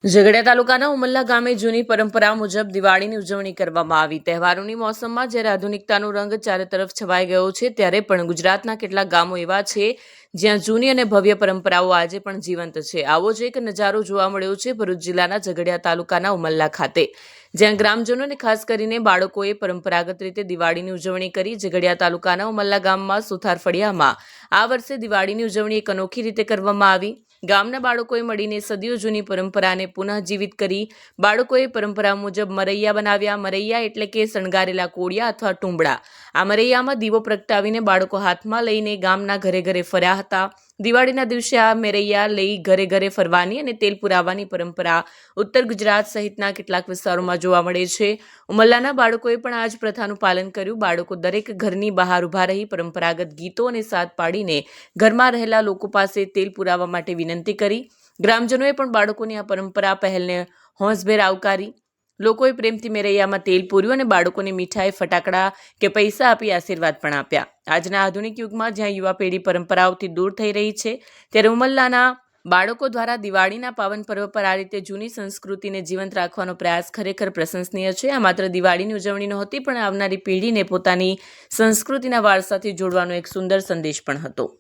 ઝઘડિયા તાલુકાના ઉમલ્લા ગામે જૂની પરંપરા મુજબ દિવાળીની ઉજવણી કરવામાં આવી। તહેવારોની મોસમમાં જ્યારે આધુનિકતાનો રંગ ચારે તરફ છવાઈ ગયો છે, ત્યારે પણ ગુજરાતના કેટલાક ગામો એવા છે જ્યાં જૂની અને ભવ્ય પરંપરાઓ આજે પણ જીવંત છે। આવો જ એક નજારો જોવા મળ્યો છે ભરૂચ જિલ્લાના ઝઘડિયા તાલુકાના ઉમલ્લા ખાતે, જ્યાં ગ્રામજનો અને ખાસ કરીને બાળકોએ પરંપરાગત રીતે દિવાળીની ઉજવણી કરી। ઝઘડિયા તાલુકાના ઉમલ્લા ગામમાં સુથાર ફળિયામાં આ વર્ષે દિવાળીની ઉજવણી એક અનોખી રીતે કરવામાં આવી। ગામના બાળકોએ મળીને સદીઓ જૂની પરંપરાને પુનઃજીવિત કરી। બાળકોએ પરંપરા મુજબ મરૈયા બનાવ્યા। મરૈયા એટલે કે શણગારેલા કોળિયા અથવા ટુંબડા। આ મરૈયામાં દીવો પ્રગટાવીને બાળકો હાથમાં લઈને ગામના ઘરે ઘરે ફર્યા હતા। દિવાળીના દિવસે આ મરૈયા લઈ ઘરે ઘરે ફરવાની અને તેલ પુરાવવાની પરંપરા ઉત્તર ગુજરાત સહિતના કેટલાક વિસ્તારોમાં જોવા મળે છે। ઉમલ્લાના બાળકોએ પણ આ જ પ્રથાનું પાલન કર્યું। બાળકો દરેક ઘરની બહાર ઊભા રહી પરંપરાગત ગીતો અને સાદ પાડીને ઘરમાં રહેલા લોકો પાસે તેલ પુરાવવા માટે વિનંતી કરી। ગ્રામજનોએ પણ બાળકોની આ પરંપરા પહેલને હોંશભેર આવકારી। લોકોએ પ્રેમથી મેરૈયામાં તેલ પૂર્યું અને બાળકોને મીઠાઈ, ફટાકડા કે પૈસા આપી આશીર્વાદ પણ આપ્યા। આજના આધુનિક યુગમાં જ્યાં યુવા પેઢી પરંપરાઓથી દૂર થઈ રહી છે, ત્યારે ઉમલ્લાના બાળકો દ્વારા દિવાળીના પાવન પર્વ પર આ રીતે જૂની સંસ્કૃતિને જીવંત રાખવાનો પ્રયાસ ખરેખર પ્રશંસનીય છે। આ માત્ર દિવાળીની ઉજવણી નહોતી, પણ આવનારી પેઢીને પોતાની સંસ્કૃતિના વારસાથી જોડવાનો એક સુંદર સંદેશ પણ હતો।